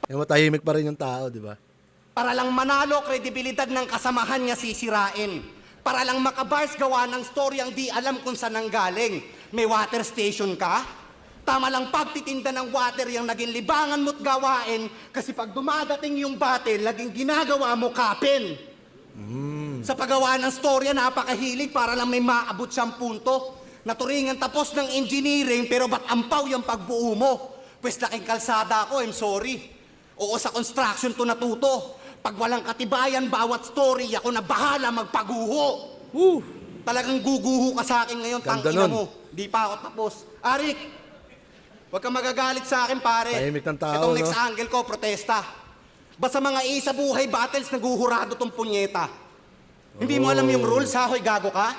Yung matahimik pa rin yung tao, di ba? Para lang manalo, kredibilidad ng kasamahan niya sisirain. Para lang makabars, gawa ng storyang di alam kung saan nanggaling. May water station ka? Tama lang pagtitinda ng water yung naging libangan mo't gawain kasi pag dumadating yung battle, laging ginagawa mo kapin. Sa paggawa ng storya, napakahilig para lang may maabot siyang punto. Naturingan tapos ng engineering pero ba't ampaw yung pagbuo mo? Pwes laking kalsada ako, I'm sorry. Oo, sa construction to natuto. Pag walang katibayan, bawat story, ako na bahala magpaguho. Talagang guguho ka sa akin ngayon, Ganda tangina nun. mo. Di pa ako tapos. Arik, huwag kang magagalit sa akin, pare. Tahimik ng tao, Itong no? next angle ko, protesta. Basta mga isa buhay battles, naguhurado tong punyeta. Hindi mo alam yung rules, ha? Hoy, gago ka?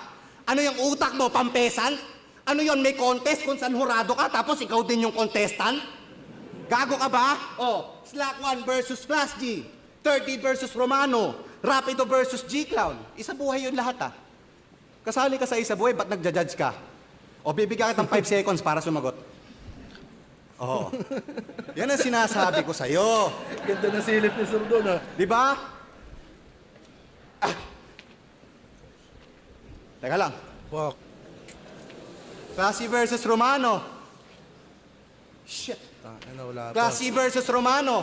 Ano yung utak mo, pampesan? Ano yon, may contest kung saan hurado ka, tapos ikaw din yung contestant? Gago ka ba? Oh, Slack 1 versus Class G. 30 versus Romano. Rapido versus G-Clown. Isa buhay yun lahat, ha? Kasali ka sa isa buhay, ba't nagja-judge ka? O bibigyan kita ng 5 seconds para sumagot. Oo. Yan ang sinasabi ko sa'yo. Ganda na silip ni Sir doon, ha? Di ba? Ah. Teka lang. Fuck. Classy versus Romano. Shit. Tangina, wala pa. Classy versus Romano.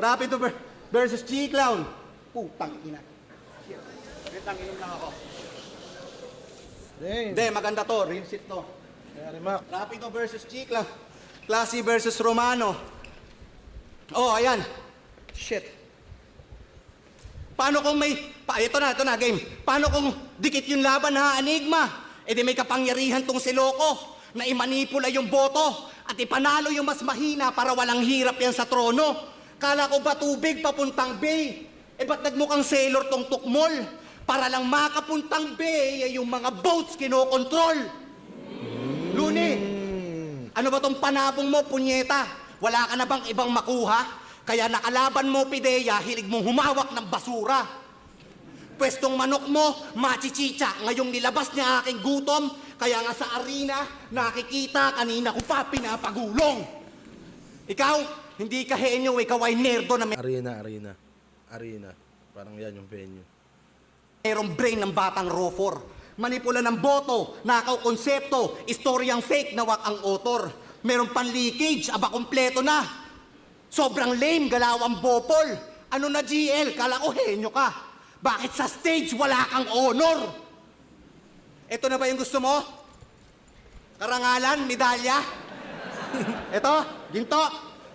Rapido versus G-Clown. Putang ina. Shit. Wait lang, inom lang ako. Dang. Hindi, maganda to. Real shit to. Kaya rin, Mac. Rapido versus G-Clown. Classy versus Romano. Oh, ayan. Shit. Paano kung may... ito na, game. Paano kung dikit yung laban, ha, Enigma? E di may kapangyarihan tong si Loco na imanipula yung boto at ipanalo yung mas mahina para walang hirap yan sa trono. Kala ko ba tubig papuntang bay? E ba't nagmukhang sailor tong tukmol? Para lang makapuntang bay, ay yung mga boats kinokontrol. Luni, ano ba tong panabong mo, punyeta? Wala ka na bang ibang makuha? Kaya nakalaban mo, Pideya, hilig mong humawak ng basura. Pwestong manok mo, machichicha. Ngayong nilabas niya aking gutom, kaya nga sa arena, nakikita kanina ko pa pinapagulong. Ikaw, hindi ka henyo, ikaw ay nerdo na Arena. Parang yan yung venue. merong brain ng batang rofor. Manipula ng boto, nakaw konsepto, istoryang fake nawak ang author. Merong pan-leakage, aba kompleto na. Sobrang lame, galaw ang bopol. Ano na GL, kala ko henyo ka. Bakit sa stage wala kang honor? Ito na ba yung gusto mo? Karangalan, medalya? Ito, ginto.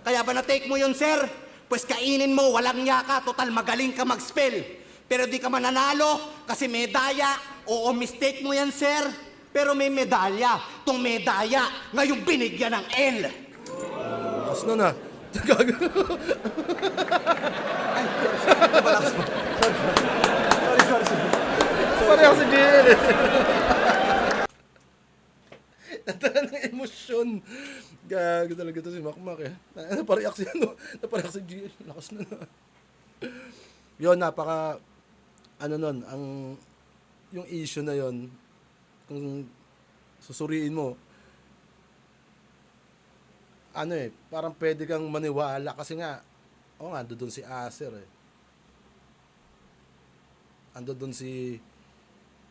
Kaya ba na-take mo yun, sir? Pues kainin mo, walang yaka, total magaling ka mag-spell. Pero di ka mananalo kasi medalya. Oo, mistake mo yan, sir. Pero may medalya. Tong medalya, ngayon binigyan ng L. Lakas nun, ha? Pareho si JL, eh. Natawa ng emosyon. Gago talaga to si Makmak eh. Napareact si ano, napareact si GL. Lakas na na. Yun, napaka, ano nun, yung issue na yon kung susuriin mo, ano eh, parang pwede kang maniwala kasi nga, oo nga, ando doon si Acer eh. Ando doon si,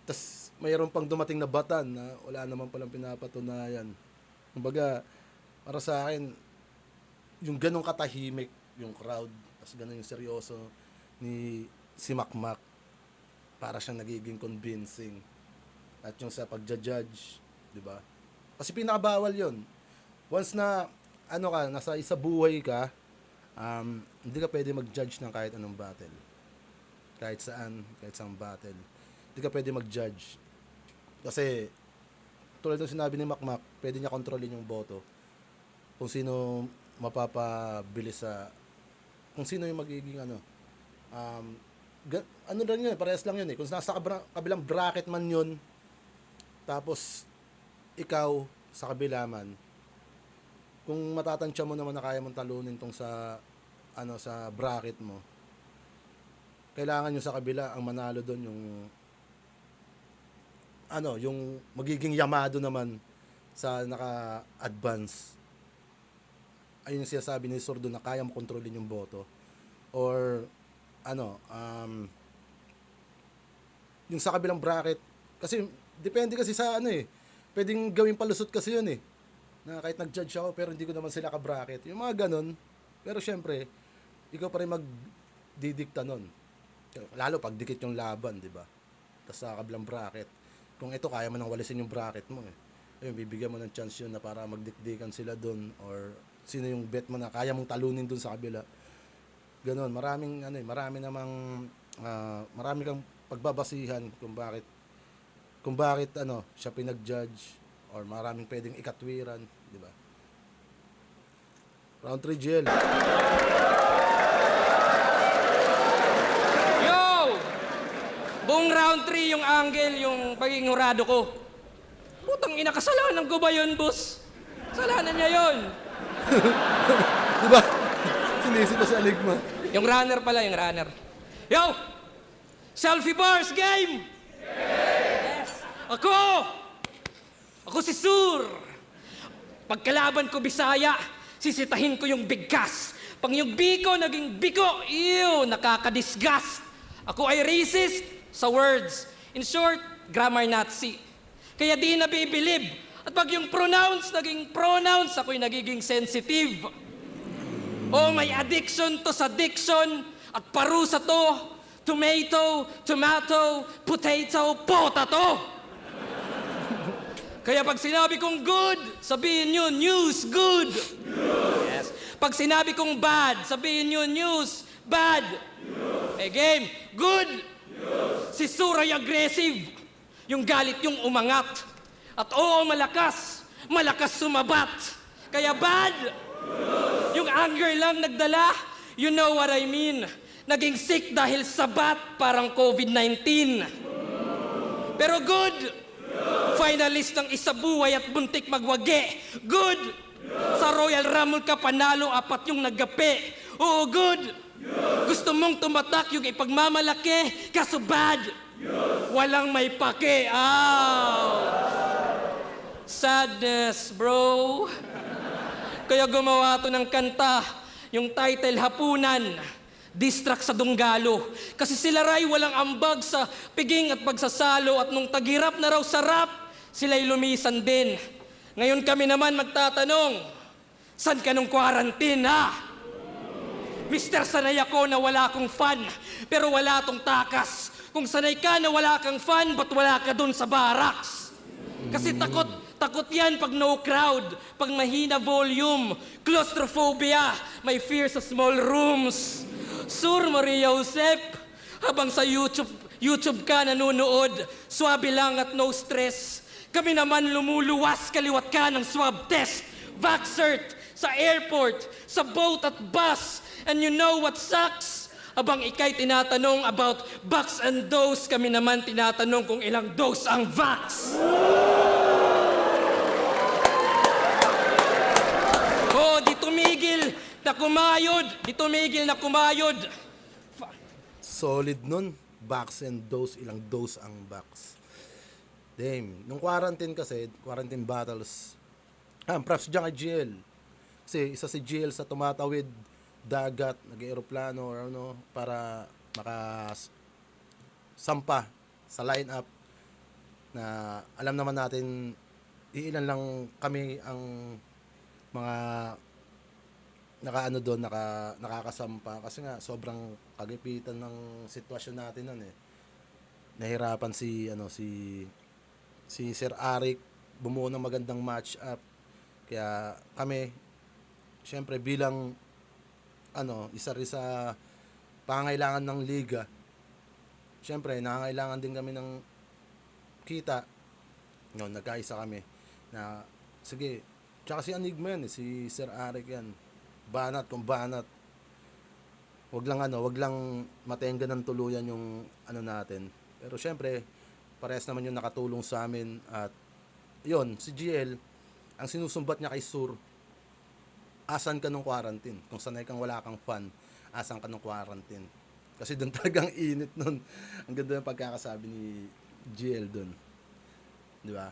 tas mayroon pang dumating na batan na wala naman palang pinapatunayan. Kumbaga, para sa akin, yung ganong katahimik, yung crowd, tas ganun yung seryoso ni si Makmak, para siyang nagiging convincing. At yung sa pagja-judge, di ba? Kasi pinakabawal yon. Once na, ano ka, nasa isa buhay ka, hindi ka pwede mag-judge ng kahit anong battle. Kahit saang battle. Hindi ka pwede mag-judge. Kasi, tulad ng sinabi ni Makmak, pwede niya kontrolin yung boto. Kung sino mapapabilis sa, kung sino yung magiging ano, ano lang yun, parehas lang yun eh. Kung nasa kabilang bracket man yun, tapos ikaw sa kabila man, kung matatansya mo naman na kaya mong talunin tong sa ano sa bracket mo, kailangan yung sa kabila ang manalo doon yung ano, yung magiging yamado naman sa naka-advance. Ayun yung sinasabi ni Sordo na kaya mo kontrolin yung boto. Or ano, yung sa kabilang bracket, kasi depende kasi sa ano eh, pwedeng gawing palusot kasi yun eh, na kahit nag-judge ako pero hindi ko naman sila ka-bracket, yung mga ganun. Pero syempre, ikaw pa rin magdidikta nun, lalo pag dikit yung laban, di ba? Tapos sa kabilang bracket, kung ito kaya mo nang walisin yung bracket mo eh, ayun, bibigyan mo ng chance yun na para magdikdikan sila dun, or sino yung bet mo na kaya mong talunin dun sa kabila. Ganon, maraming ano eh, marami kang pagbabasihan kung bakit ano siya pinag-judge, or maraming pwedeng ikatwiran, di ba? Round 3 GL. Yo! Buong round 3 yung angle, yung pagiging hurado ko. Putang ina, kasalanan ko ba yun, boss? Kasalanan niya yun. Di ba? Sinisi pa sa Enigma. Yung runner pala, yung runner. Yo! Selfie bars game! Yes! Ako si Sur! Pagkalaban ko Bisaya, sisitahin ko yung bigkas. Pag yung biko naging biko, ew, nakakadisgust. Ako ay racist sa words. In short, grammar Nazi. Kaya di nabibilib. At pag yung pronounce naging pronouns, ako'y nagiging sensitive. Oh, may addiction to sa diction at parusa to. Tomato, potato, potato. Kaya pag sinabi kong good, sabihin nyo news, good. Yes. Pag sinabi kong bad, sabihin nyo news, bad. Eh game, good. Si Suray aggressive. Yung galit yung umangat. At oo, malakas sumabat. Kaya bad. Yung anger lang nagdala, you know what I mean. Naging sick dahil sa bat, parang COVID-19. Pero good. Finalist ng isabuhay at buntik magwagi. Good. Sa Royal Rumble ka panalo, 4 yung naggape. Oo, good. Gusto mong tumatak yung ipagmamalaki, kaso bad. Walang may pake. Sadness, bro. Kaya gumawa to ng kanta, yung title Hapunan, Distract sa Dunggalo. Kasi sila ray walang ambag sa piging at pagsasalo, at nung tagirap na raw sa rap, sila'y lumisan din. Ngayon kami naman magtatanong, san ka nung quarantine, ha? Mister, sanay ako na wala akong fun, pero wala tong takas. Kung sanay ka na wala kang fun, ba't wala ka dun sa barracks? Kasi takot yan pag no crowd, pag mahina volume, claustrophobia, may fear sa small rooms. Sur Maria Josep, habang sa YouTube ka nanonood, swabe lang at no stress. Kami naman lumuluwas, kaliwat ka ng swab test. Vaxcert, sa airport, sa boat at bus. And you know what sucks? Habang ikay tinatanong about vax and dose, kami naman tinatanong kung ilang dose ang vax. na kumayod, di tumigil na kumayod. Solid nun. Box and dose. Ilang dose ang box. Damn. Nung quarantine kasi, quarantine battles, props dyan kay GL. Kasi isa si GL sa tumatawid dagat, nag-aeroplano or ano, para makasampa sa lineup na alam naman natin iilan lang kami ang mga nakaano doon, nakakasampa kasi nga sobrang kagipitan ng sitwasyon natin noon eh. Nahirapan si Sir Arik bumuo ng magandang match up. Kaya kami syempre bilang isa rin sa pangangailangan ng liga, syempre nangangailangan din kami ng kita. Nagkaisa kami na sige, tsaka si Enigma yan, si Sir Arik yan. Banat kung banat. Wag lang matenga ng tuluyan yung natin. Pero syempre, parehas naman yung nakatulong sa amin at yon si GL, ang sinusumbat niya kay Sur, asan ka nung quarantine? Kung sanay kang wala kang fan, asan ka nung quarantine? Kasi doon talagang init nun. Ang ganda ng pagkakasabi ni GL doon. Di ba?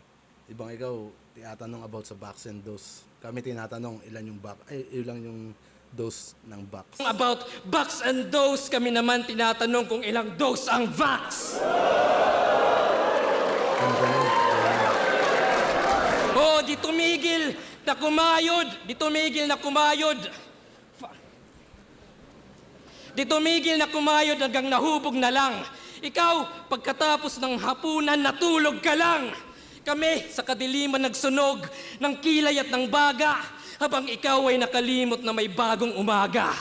Ibang ikaw, tinatanong about sa box and dose. Kami tinatanong ilan yung dose ng box. About box and dose, kami naman tinatanong kung ilang dose ang vax. Oh, di tumigil na kumayod. Di tumigil na kumayod. Di tumigil na kumayod hanggang nahubog na lang. Ikaw, pagkatapos ng hapunan, natulog ka lang. Kami, sa kadiliman nagsunog ng kilay at ng baga, habang ikaw ay nakalimot na may bagong umaga.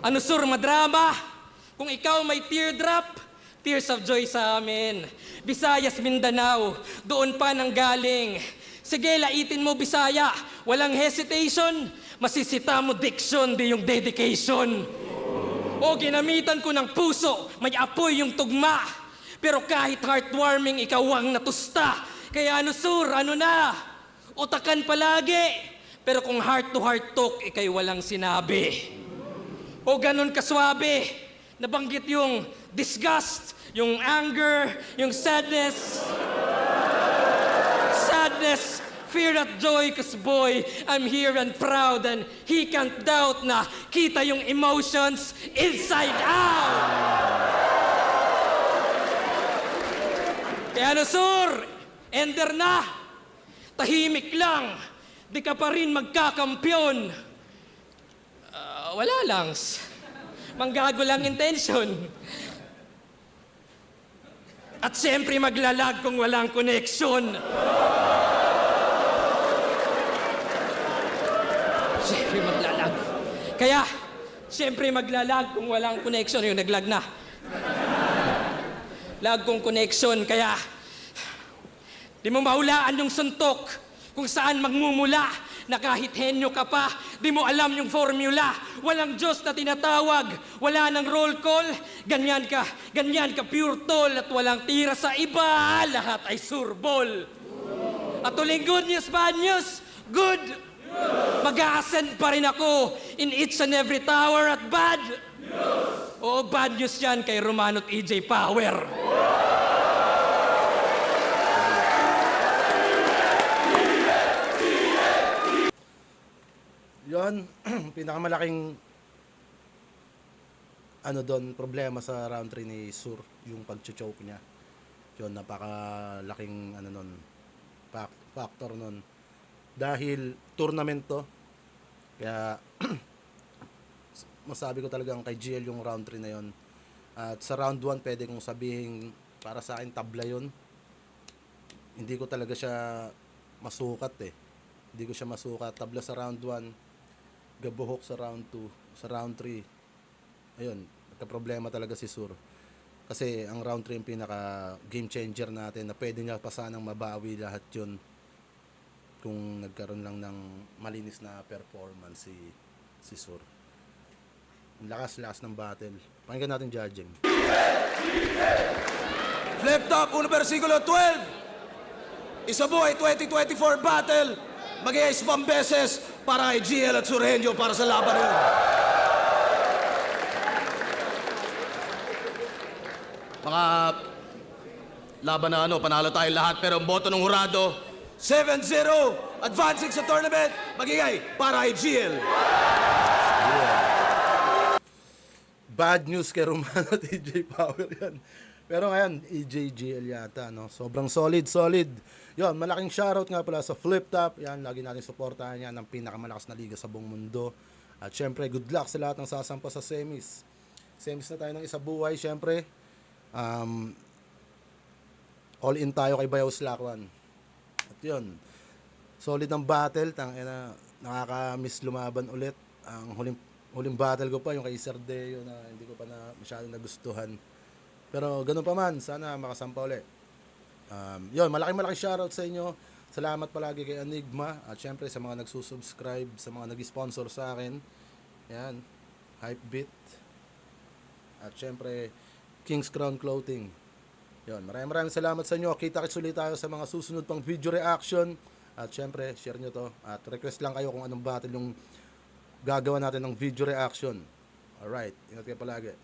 Ano sur, madrama? Kung ikaw may teardrop, tears of joy sa amin. Visayas, Mindanao, doon pa nang galing. Sige, laitin mo Bisaya, walang hesitation, masisita mo diction, di yung dedication. O ginamitan ko ng puso, may apoy yung tugma. Pero kahit heartwarming, ikaw ang natusta. Kaya ano sur, ano na? Utakan palagi. Pero kung heart-to-heart talk, ikay walang sinabi. O ganun kaswabe, nabanggit yung disgust, yung anger, yung sadness, fear at joy, cause boy, I'm here and proud and he can't doubt na kita yung emotions inside out. Kaya ano sur, ender na, tahimik lang, di ka pa rin magkakampyon. Wala lang, manggago lang intention. At siyempre maglalag kung walang connection. Siyempre maglalag. Kaya, siyempre maglalag kung walang connection. Yung naglag na. Lag kung connection. Kaya, di mo mahulaan yung suntok kung saan magmumula na kahit henyo ka pa, di mo alam yung formula. Walang Diyos na tinatawag, wala nang roll call, ganyan ka pure tol at walang tira sa iba, lahat ay surbol. At tuling good news, bad news, good. Mag-a-ascend pa rin ako in each and every tower at bad. Oo, bad news yan kay Romano at EJ Power. Yon, pinakamalaking problema sa round 3 ni Sur, yung pag-choke niya. Yon, napakalaking factor nun. Dahil tournament to, kaya masabi ko talagang kay GL yung round 3 na yon. At sa round 1, pwede kong sabihin, para sa akin, tabla yon. Hindi ko talaga siya masukat eh. Hindi ko siya masukat. Tabla sa round 1, gabuhok sa round 2, sa round 3. Ayun, nagka-problema talaga si Sur. Kasi ang round 3 yung pinaka game changer natin na pwede niya pa sanang mabawi lahat yun kung nagkaroon lang ng malinis na performance si Sur. Ang lakas-lakas ng battle. Pakinggan natin judging. Flip top, 1 versikulo 12. Isa buhay 2024 battle. Mag-iis pang beses. para kay GL at Surenyo para sa laban na yun. Mga laban na panalo tayo lahat, pero ang boto ng hurado, 7-0, advancing sa tournament, magigay para kay GL. Bad news kay Romano at EJ Power yan. Pero ngayon, EJGL yata, no? Sobrang solid. Yon, malaking shoutout nga pala sa Flip Top. Yan, lagi natin suportahan yan ng pinakamalakas na liga sa buong mundo. At syempre, good luck sa lahat ng sasampa sa semis. Semis na tayo ng isa buhay, syempre. All in tayo kay Bayaw Slakwan. At yun, solid ang battle. Nakaka-miss lumaban ulit. Ang huling battle ko pa, yung kay Sir Deo na hindi ko pa na masyadong nagustuhan. Pero ganun pa man, sana makasampa ulit. Yun, malaking shoutout sa inyo. Salamat palagi kay Enigma. At syempre sa mga nagsusubscribe, sa mga nag-sponsor sa akin. Yan, Hypebeat. At syempre, King's Crown Clothing. Yun, maraming salamat sa inyo. Kita-kits ulit tayo sa mga susunod pang video reaction. At syempre, share nyo to. At request lang kayo kung anong battle yung gagawa natin ng video reaction. Alright, ingat kayo palagi.